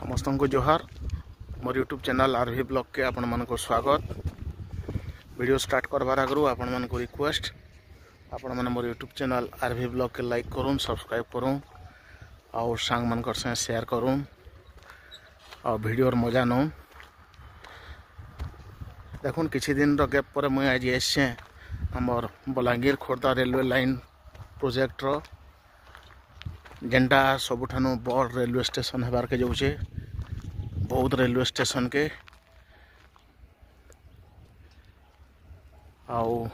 समस्त को जोहार मोर यूट्यूब चैनल आरवी ब्लॉग के आपण मन को स्वागत। वीडियो स्टार्ट करबार आगु आपण मन को रिक्वेस्ट आपण मन मोर यूट्यूब चैनल आरवी ब्लॉग के लाइक करूँ, सब्सक्राइब करूँ और सांग मन कर संगे शेयर करूँ और वीडियोर मजा नौ। देखुन किछि दिन गैप पर मुझे आज एसे आमर Balangir Khordha railway line project जेनटा सबुठानु बड़ रेलवे स्टेशन हेबार के जाऊे बौद्ध रेलवे स्टेशन के आउ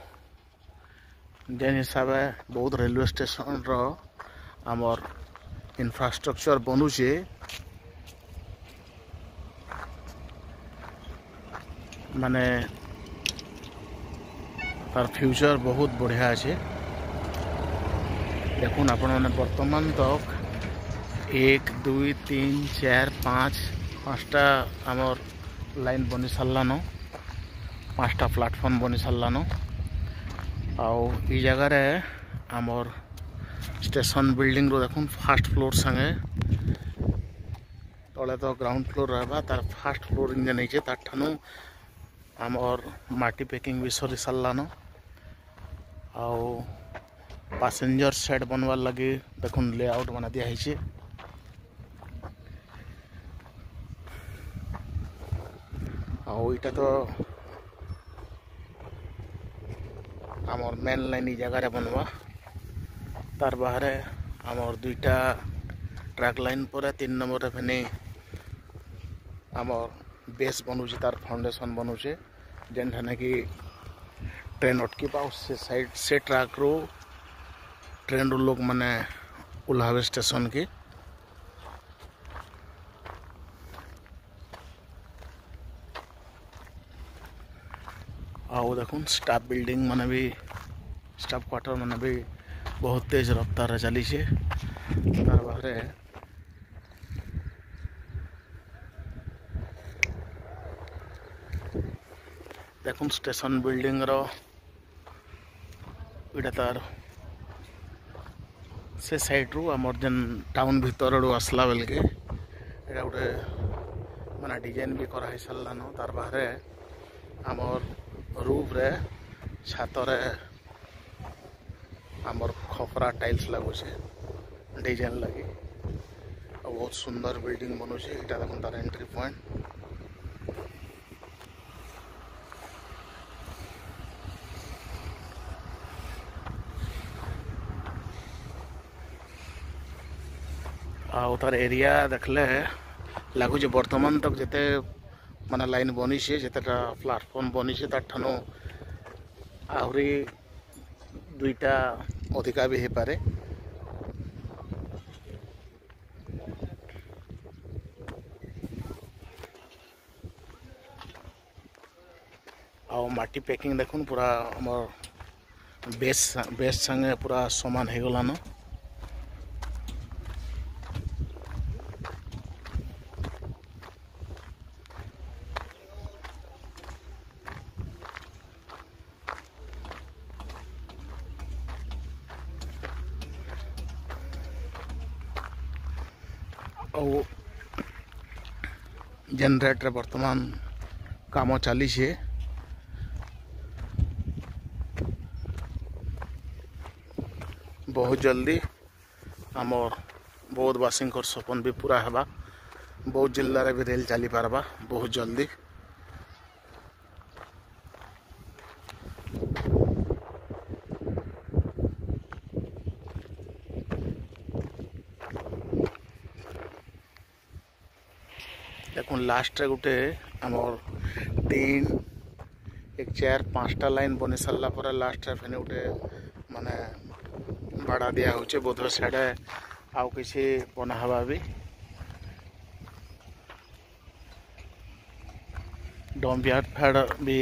जेन हिसाब बौद्ध रेलवे स्टेशन रो आमर इंफ्रास्ट्रक्चर बनुचे माने तार फ्यूचर बहुत बढ़िया अच्छे। देखुन आपण मैंने वर्तमान तक 1 2 3 4 5 5टा आमर लाइन बनी सारान, 5टा प्लाटफॉर्म बनी सारान। आउ ई जगार आमर स्टेशन बिल्डिंग रो देखुन फर्स्ट फ्लोर संगे तले तो ग्राउंड फ्लोर रहा तार फर्स्ट फ्लोर इंजे नहीं तार ठानु आमर माटी पैकिंग भी सरी सारान। आउ पैसेंजर सेट बनवार लगे देखुन लेआउट बना दिया है। आईटा तो आमर मेन लाइन जगह बनवा तार बाहर आमर 2टा ट्रैक लाइन पर 3 नंबर फेने आमर बेस बनूचे तार फाउंडेशन बनूचे जेन ठाने कि ट्रेन अटकी पाओ से साइड से ट्रैक रो ट्रेन रो लोग माने उल्हावे स्टेशन के। आओ देखुन स्टाफ बिल्डिंग माने भी स्टाफ क्वार्टर माने भी बहुत तेज रफ्तार चली से तार बाहर देखुन स्टेशन बिल्डिंग रो इटा तार से साइड रू आमर जेन टाउन भीतर आसला बेल के एटा गोटे माने डिजाइन भी करा सारान। तार बाहर आमर रूफ रे छात रे आमर खपरा टाइल्स लगुचे डिजाइन लगी बहुत सुंदर बिल्डिंग बनूचे। एटा देखुन तार एंट्री पॉइंट तार एरिया देखले लगुच वर्तमान तक जिते माने लाइन बनी से जितेटा प्लाटफॉर्म बनी से तार ठानु आहरी 2टा अधिका भी हो पारे। माटी पैकिंग देखुन पूरा हमर बेस संगे पूरा समान हो गलान। जनरेटर वर्तमान काम चली से बहुत जल्दी आमर बौद्धवासी सपन भी पूरा है। बौद्ध जिले में भी रेल चली पारबा बहुत जल्दी। देखुन लास्ट रे गोटे आमर 3 1 4 5टा लाइन बनी सारा पर लास्ट रे फेने गोटे माने भाड़ा दिया होचे बोध साइड आउ किसी बना हवा भी डंप यार्ड फैड भी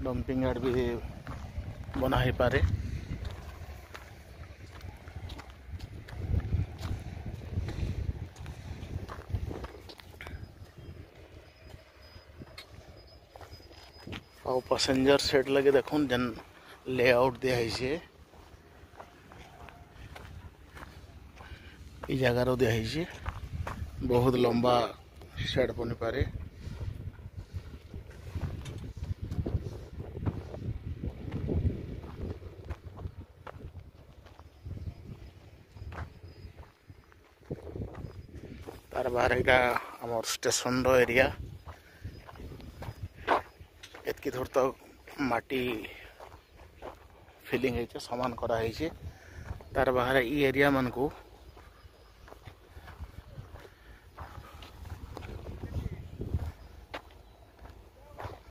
डंपिंग यार्ड भी बना ही पारे। और पैसेंजर सेट लगे देखुन जन लेआउट दिया है जगार दिखाई बहुत लंबा शेड बनी पारे। तार बाहर यहाँ आम स्टेशन एरिया एतकी दूर तक माटी फिलिंग है समान कराई। तार बाहर ई एरिया मन को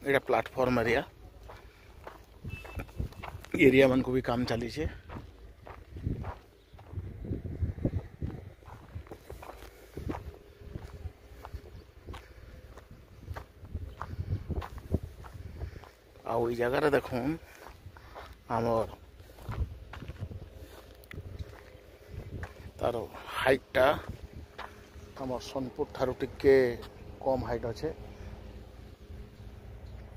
एटा प्लेटफॉर्म एरिया मन को भी काम चली छे। आउ जगार देखुन आमर तार हाइटा आमर सोनपुर ठारू टिके कम हाइट अच्छे।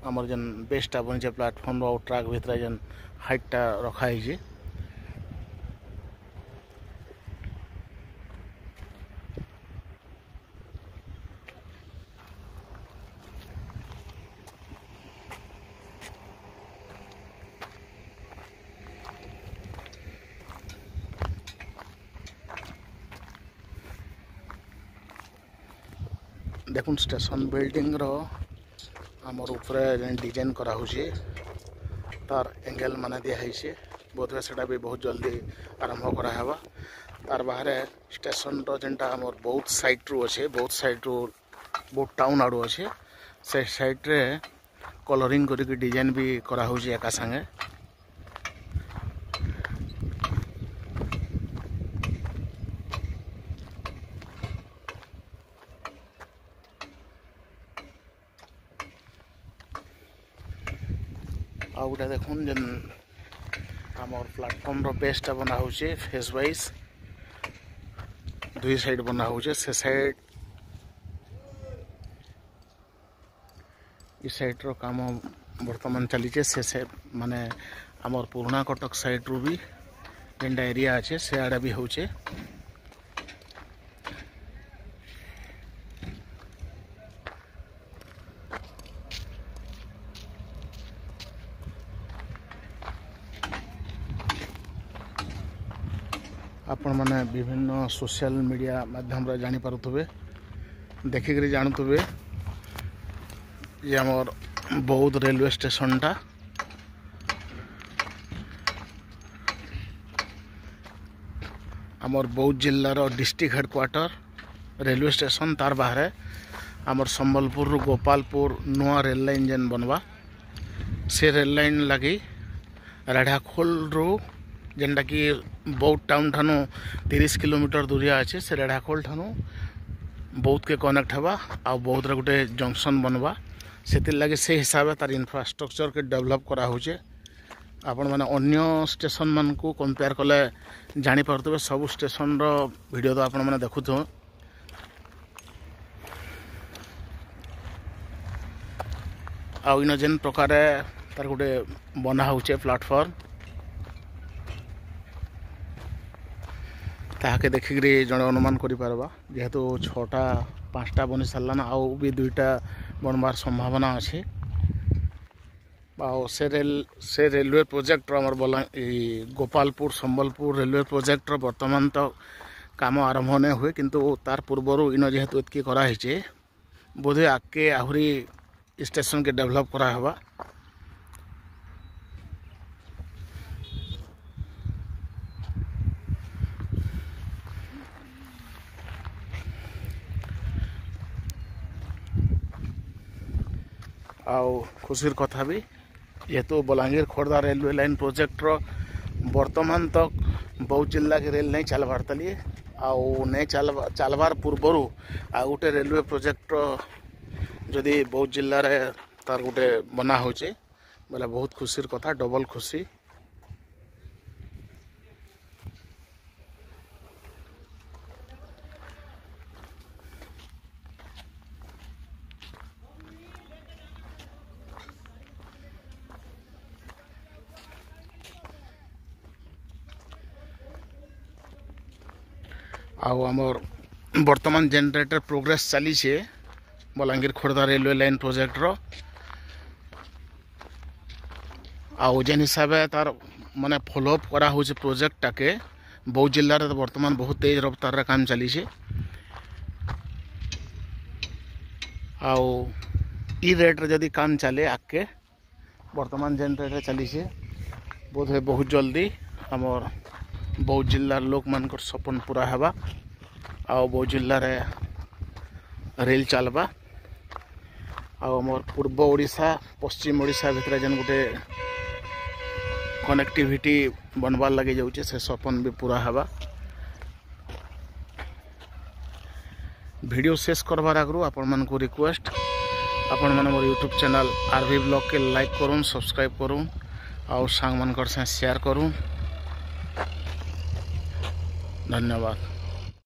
आमर जन बेसटा बनी प्लेटफॉर्म और ट्रैक भितर जन हाइटा रखाई। देखुन स्टेशन बिल्डिंग रो आमर ऊपर डिजाइन करा होची तार एंगल माने दिया है बोध से भी बहुत जल्दी आरंभ करा हवा। तार बाहर स्टेशन रो जेनटा आमर बहुत साइड रू अच्छे बहुत टाउन आड़ू अच्छे से साइड रे कलरिंग करके डिजाइन भी करा होची एका संगे। आ गोटे देखुन जेन आमर प्लेटफॉर्म रो बेसटा बना होचे फेस वाइज दुई साइड बना होचे। से साइड इस साइड रो काम वर्तमान चली से साइड माने आमर पुराना कटक साइड रो भी जेनटा एरिया अच्छे से आड़े भी होचे। आपण माने विभिन्न सोशल मीडिया माध्यम रे जानी पारुथबे देखिक जानुथबे ये आमर बौद्ध रेलवे स्टेशन टा आमर बौद्ध जिल्ला रो डिस्ट्रिक्ट हेडक्वार्टर रेलवे स्टेशन। तार बाहर आमर संबलपुर रु गोपालपुर नुआ रेल लाइन जेन बनवा से रेल लाइन लगी रेढ़ाखोल रु जेनटा कि बौद्ध टाउन ठानु 30 किलोमीटर दूरिया अच्छे से रेढ़ाखोल ठानु बौद्ध के कनेक्ट हवा आ बौद्ध रे गोटे जंक्शन बनवा से लगे से हिसाब तार इंफ्रास्ट्रक्चर के डेवलप करा होचे। आपण माने अन्य स्टेशन मन को कंपेयर कले जानी पारतबे सब स्टेशन रो वीडियो तो आपण माने देखुथो। आ इन जेन प्रकार तार गोटे बना होचे प्लेटफॉर्म ताके देखिक जड़े अनुमान करिपारबा जेहेतु 6टा 5टा बनी साराना आउ भी 2टा बनबार संभावना अच्छे। से रेलवे प्रोजेक्ट आमर बला गोपालपुर संबलपुर रेलवे प्रोजेक्ट वर्तमान तो काम आरंभ नहीं हुए किंतु तार पूर्वर इन जेहेतु एतकी कराई बोधे आगे आहरी स्टेशन के डेवलप करा हवा। आउ खुशीर कथा भी जेहेतु Balangir Khordha railway line project रो वर्तमान तक बौद्ध जिला के रेल नहीं चलबार तलिए आउ नहीं चलबार पूर्वर आ गोटे रेलवे प्रोजेक्ट जदि बौद्ध जिले में तार गोटे बना होचे बोले बहुत खुशीर कथा डबल खुशी। आउ आमर वर्तमान जनरेटर प्रोग्रेस चली छे Balangir Khordha railway line project रो आउ जेन हिसाब से तार माने फॉलोअप करा हो प्रोजेक्ट टाके बौद्ध जिले में वर्तमान बहुत तेज रफ्तार काम चली छे आउ ई रेट रे जदि काम चले आगे वर्तमान जेन रेट रे चली छे बोध है बहुत जल्दी हमर बौद्ध जिलार लोक मानकर सपन पूरा हेबा आउ बौद्ध जिले रे रेल चलबा आउ हमर पूर्व ओडिशा पश्चिम ओडिशा भितर जेन गोटे कनेक्टिविटी बनबार लगे जाउचे से सपन भी पूरा हेबा। वीडियो शेष करबार आगु आपण मन को रिक्वेस्ट आपण मन मोर यूट्यूब चैनल आरवी ब्लॉग के लाइक करूँ सब्सक्राइब करूँ और सांग मन कर शेयर करूँ। धन्यवाद।